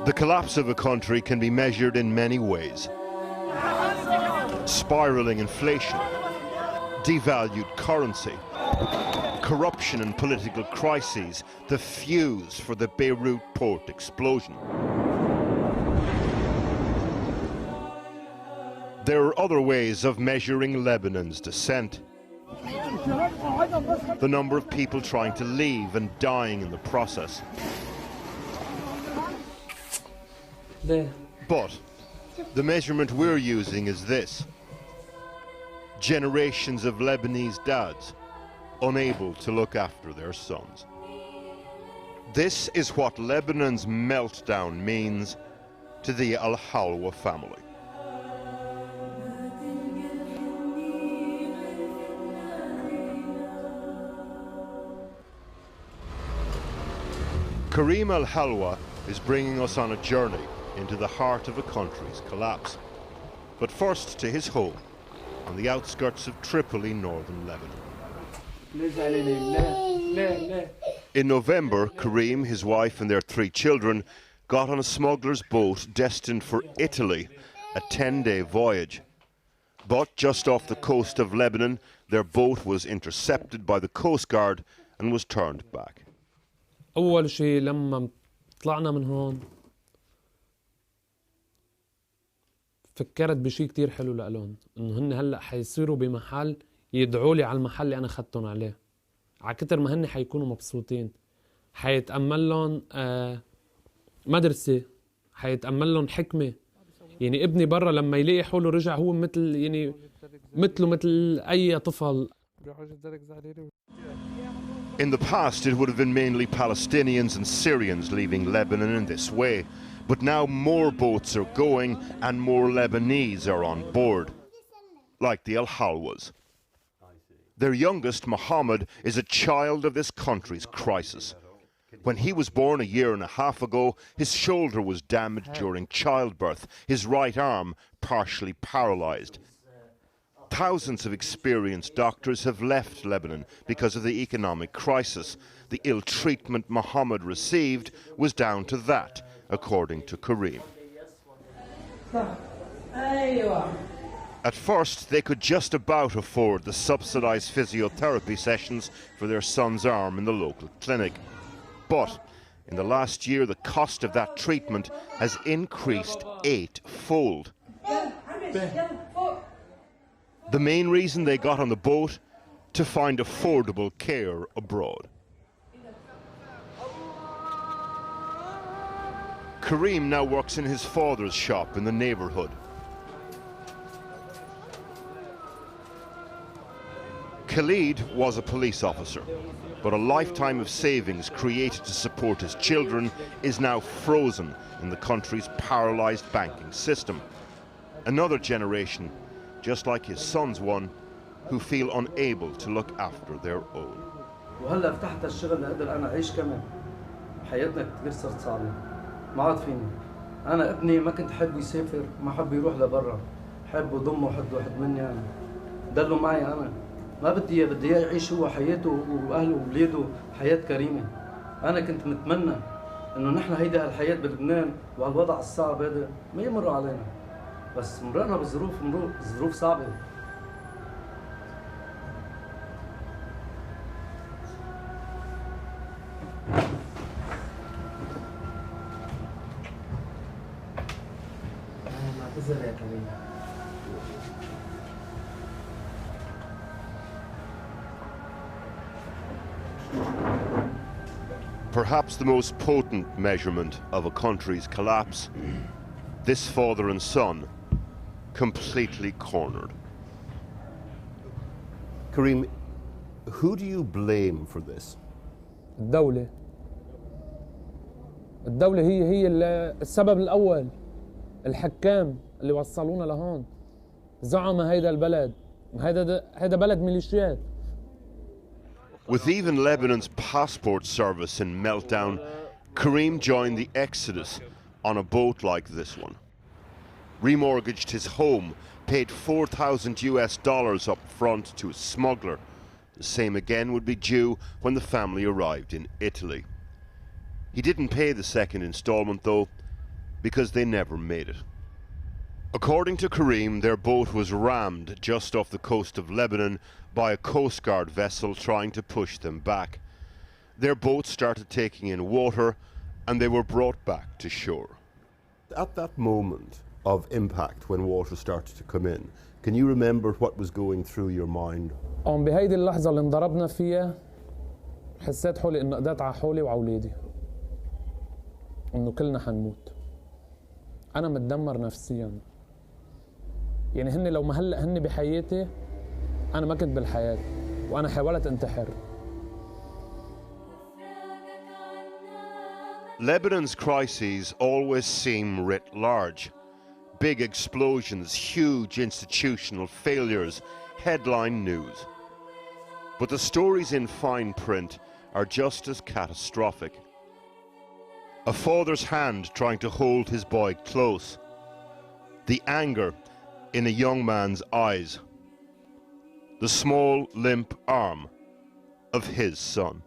The collapse of a country can be measured in many ways. Spiraling inflation, devalued currency, corruption and political crises, the fuse for the Beirut port explosion. There are other ways of measuring Lebanon's descent. The number of people trying to leave and dying in the process. But the measurement we're using is this. Generations of Lebanese dads unable to look after their sons. This is what Lebanon's meltdown means to the Al-Halwa family. Karim Al-Halwa is bringing us on a journey into the heart of a country's collapse. But first to his home on the outskirts of Tripoli, northern Lebanon. In November, Karim, his wife and their 3 children got on a smuggler's boat destined for Italy, a 10-day voyage. But just off the coast of Lebanon, their boat was intercepted by the Coast Guard and was turned back. أول شيء لما طلعنا من هون فكرت بشيء كتير حلو لألون إنه هن هلأ حيصيروا بمحل يدعوا لي على المحل اللي أنا خدتهم عليه. على كتر ما هن حيكونوا مبسوطين. حيتأمل لهم مدرسة، حيتأمل لهم حكمة. يعني ابني برا لما يلاقي حوله رجع هو مثل يعني مثله مثل أي طفل. In the past, it would have been mainly Palestinians and Syrians leaving Lebanon in this way. But now more boats are going and more Lebanese are on board, like the Al-Halwas. Their youngest, Mohammed, is a child of this country's crisis. When he was born a year and a half ago, his shoulder was damaged during childbirth, his right arm partially paralyzed. Thousands of experienced doctors have left Lebanon because of the economic crisis. The ill treatment Mohammed received was down to that, according to Karim. At first, they could just about afford the subsidized physiotherapy sessions for their son's arm in the local clinic. But in the last year, the cost of that treatment has increased 8-fold. The main reason they got on the boat? To find affordable care abroad. Karim now works in his father's shop in the neighborhood. Khalid was a police officer, but a lifetime of savings created to support his children is now frozen in the country's paralyzed banking system. Another generation, just like his son's one, who feel unable to look after their own. وهلا فتحت الشغل لأقدر أنا أعيش كمان. حياتنا كتير صارت صعبة. ما عاد فيني. أنا ابني ما كنت حب يسافر، ما حب يروح لبرا. حب يضمه واحد مني أنا. ضلوا معي أنا. ما بدي إياه، بدي إياه يعيش هو حياته وأهله وأولاده حياة كريمة. أنا كنت متمنى إنه نحن هيدا هالحياة بلبنان وهالوضع الصعب هذا ما يمر علينا. بس مرقنا بظروف صعبة. Perhaps the most potent measurement of a country's collapse, this father and son, completely cornered. Karim, who do you blame for this? الدولة هي السبب الأول. الحكام اللي وصلونا لهون، زعماء هيدا البلد، هيدا بلد ميليشيات. With even Lebanon's passport service in meltdown, Karim joined the exodus on a boat like this one. Remortgaged his home, paid $4,000 up front to a smuggler. The same again would be due when the family arrived in Italy. He didn't pay the second installment though, because they never made it. According to Kareem, their boat was rammed just off the coast of Lebanon by a Coast Guard vessel trying to push them back. Their boat started taking in water and they were brought back to shore. At that moment of impact, when water started to come in, can you remember what was going through your mind? بهيدي اللحظة اللي انضربنا فيها حسيت حولي إنه قدرت على حولي وعلى أولادي إنه كلنا حنموت. أنا متدمر نفسياً. يعني هن لو ما هلأ هن بحياتي أنا ما كنت بالحياة وأنا حاولت انتحر. Lebanon's crises always seem writ large. Big explosions, huge institutional failures, headline news. But the stories in fine print are just as catastrophic. A father's hand trying to hold his boy close. The anger in a young man's eyes. The small, limp arm of his son.